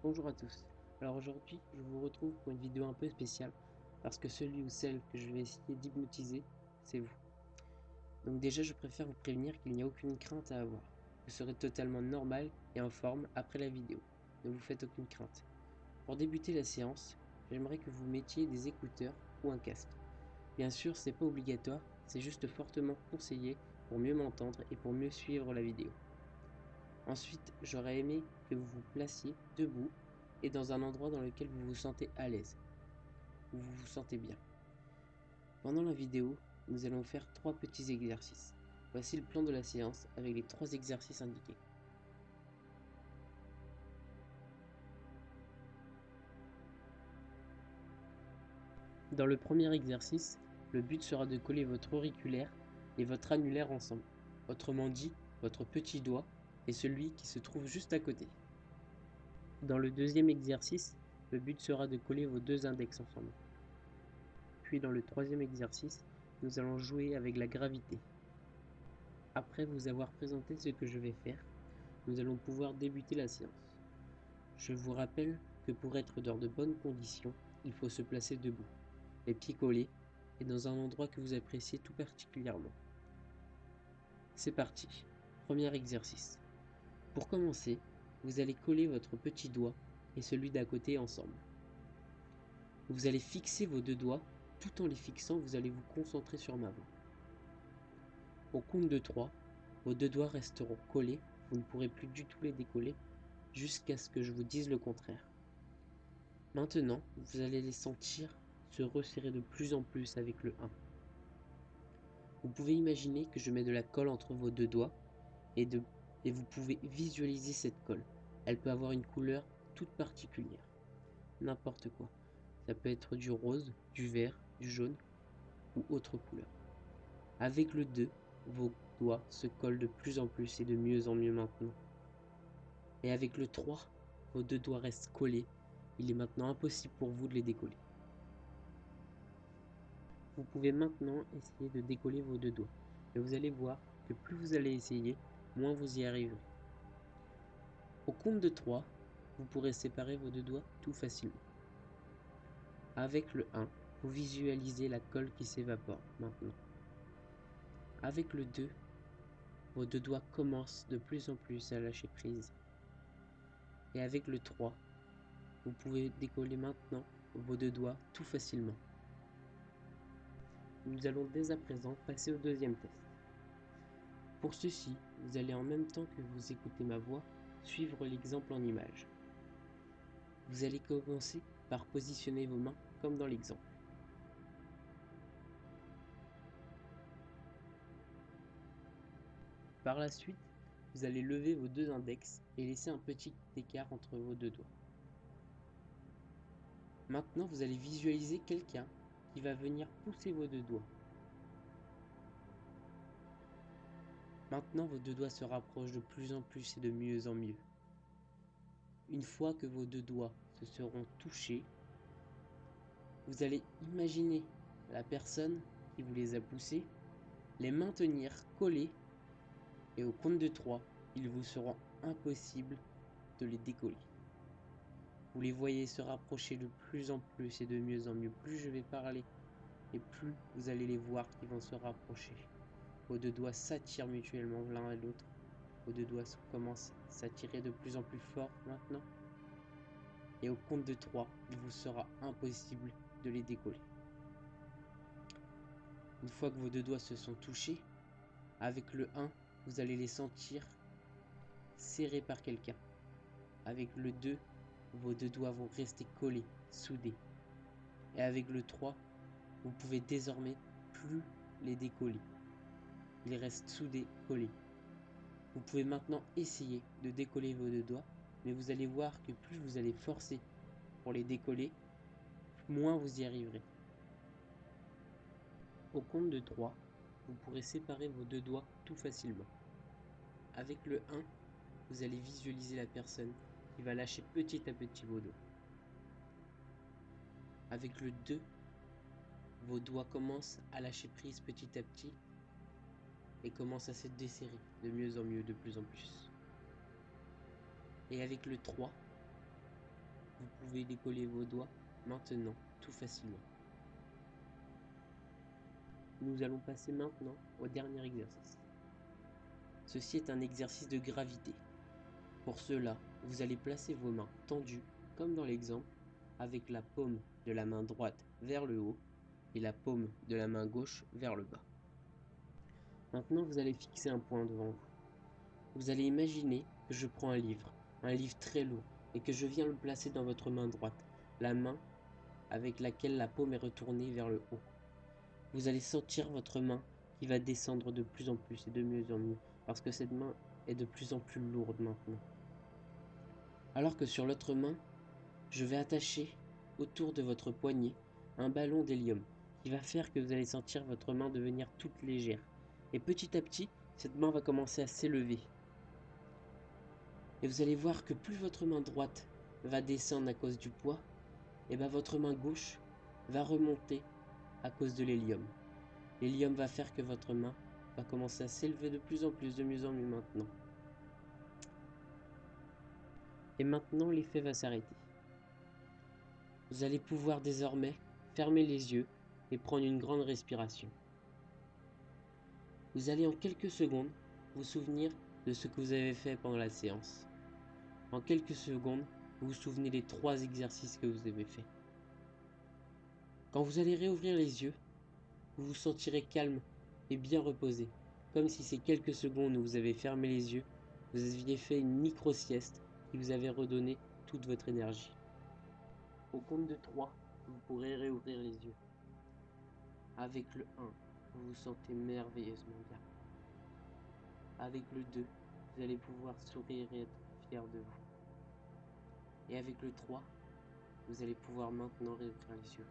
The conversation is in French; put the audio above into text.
Bonjour à tous. Alors aujourd'hui, je vous retrouve pour une vidéo un peu spéciale parce que celui ou celle que je vais essayer d'hypnotiser, c'est vous. Donc déjà, je préfère vous prévenir qu'il n'y a aucune crainte à avoir. Vous serez totalement normal et en forme après la vidéo. Ne vous faites aucune crainte. Pour débuter la séance, j'aimerais que vous mettiez des écouteurs ou un casque. Bien sûr, c'est pas obligatoire, c'est juste fortement conseillé pour mieux m'entendre et pour mieux suivre la vidéo. Ensuite, j'aurais aimé que vous vous placiez debout et dans un endroit dans lequel vous vous sentez à l'aise, où vous vous sentez bien. Pendant la vidéo, nous allons faire 3 petits exercices. Voici le plan de la séance avec les 3 exercices indiqués. Dans le premier exercice, le but sera de coller votre auriculaire et votre annulaire ensemble. Autrement dit, votre petit doigt et celui qui se trouve juste à côté. Dans le deuxième exercice, le but sera de coller vos 2 index ensemble. Puis dans le troisième exercice, nous allons jouer avec la gravité. Après vous avoir présenté ce que je vais faire, nous allons pouvoir débuter la séance. Je vous rappelle que pour être dans de bonnes conditions, il faut se placer debout, les pieds collés et dans un endroit que vous appréciez tout particulièrement. C'est parti, premier exercice. Pour commencer, vous allez coller votre petit doigt et celui d'à côté ensemble. Vous allez fixer vos 2 doigts, tout en les fixant, vous allez vous concentrer sur ma voix. Au compte de 3, vos 2 doigts resteront collés, vous ne pourrez plus du tout les décoller, jusqu'à ce que je vous dise le contraire. Maintenant, vous allez les sentir se resserrer de plus en plus avec le 1. Vous pouvez imaginer que je mets de la colle entre vos 2 doigts, et vous pouvez visualiser cette colle. Elle peut avoir une couleur toute particulière. N'importe quoi. Ça peut être du rose, du vert, du jaune ou autre couleur. Avec le 2, vos doigts se collent de plus en plus et de mieux en mieux maintenant. Et avec le 3, vos 2 doigts restent collés. Il est maintenant impossible pour vous de les décoller. Vous pouvez maintenant essayer de décoller vos 2 doigts. Et vous allez voir que plus vous allez essayer, moins vous y arriverez. Au compte de 3, vous pourrez séparer vos 2 doigts tout facilement. Avec le 1, vous visualisez la colle qui s'évapore maintenant. Avec le 2, vos 2 doigts commencent de plus en plus à lâcher prise. Et avec le 3, vous pouvez décoller maintenant vos 2 doigts tout facilement. Nous allons dès à présent passer au deuxième test. Pour ceci, vous allez en même temps que vous écoutez ma voix, suivre l'exemple en image. Vous allez commencer par positionner vos mains comme dans l'exemple. Par la suite, vous allez lever vos 2 index et laisser un petit écart entre vos 2 doigts. Maintenant, vous allez visualiser quelqu'un qui va venir pousser vos 2 doigts. Maintenant, vos 2 doigts se rapprochent de plus en plus et de mieux en mieux. Une fois que vos 2 doigts se seront touchés, vous allez imaginer la personne qui vous les a poussés, les maintenir collés, et au compte de 3, il vous sera impossible de les décoller. Vous les voyez se rapprocher de plus en plus et de mieux en mieux. Plus je vais parler et plus vous allez les voir qui vont se rapprocher. Vos 2 doigts s'attirent mutuellement l'un et l'autre. Vos 2 doigts commencent à s'attirer de plus en plus fort maintenant. Et au compte de 3, il vous sera impossible de les décoller. Une fois que vos 2 doigts se sont touchés, avec le 1, vous allez les sentir serrés par quelqu'un. Avec le 2, vos 2 doigts vont rester collés, soudés. Et avec le 3, vous pouvez désormais plus les décoller. Ils restent soudés, collés. Vous pouvez maintenant essayer de décoller vos 2 doigts, mais vous allez voir que plus vous allez forcer pour les décoller, moins vous y arriverez. Au compte de 3, vous pourrez séparer vos 2 doigts tout facilement. Avec le 1, vous allez visualiser la personne qui va lâcher petit à petit vos doigts. Avec le 2, vos doigts commencent à lâcher prise petit à petit et commencent à se desserrer de mieux en mieux, de plus en plus. Et avec le 3, vous pouvez décoller vos doigts maintenant, tout facilement. Nous allons passer maintenant au dernier exercice. Ceci est un exercice de gravité. Pour cela, vous allez placer vos mains tendues, comme dans l'exemple, avec la paume de la main droite vers le haut et la paume de la main gauche vers le bas. Maintenant, vous allez fixer un point devant vous. Vous allez imaginer que je prends un livre très lourd, et que je viens le placer dans votre main droite, la main avec laquelle la paume est retournée vers le haut. Vous allez sentir votre main qui va descendre de plus en plus et de mieux en mieux, parce que cette main est de plus en plus lourde maintenant. Alors que sur l'autre main, je vais attacher autour de votre poignet un ballon d'hélium qui va faire que vous allez sentir votre main devenir toute légère. Et petit à petit, cette main va commencer à s'élever. Et vous allez voir que plus votre main droite va descendre à cause du poids, et bien votre main gauche va remonter à cause de l'hélium. L'hélium va faire que votre main va commencer à s'élever de plus en plus, de mieux en mieux maintenant. Et maintenant, l'effet va s'arrêter. Vous allez pouvoir désormais fermer les yeux et prendre une grande respiration. Vous allez en quelques secondes vous souvenir de ce que vous avez fait pendant la séance. En quelques secondes, vous vous souvenez des 3 exercices que vous avez faits. Quand vous allez réouvrir les yeux, vous vous sentirez calme et bien reposé, comme si ces quelques secondes où vous avez fermé les yeux, vous aviez fait une micro-sieste qui vous avait redonné toute votre énergie. Au compte de 3, vous pourrez réouvrir les yeux. Avec le 1, vous vous sentez merveilleusement bien. Avec le 2, vous allez pouvoir sourire et être fier de vous. Et avec le 3, vous allez pouvoir maintenant réouvrir les yeux.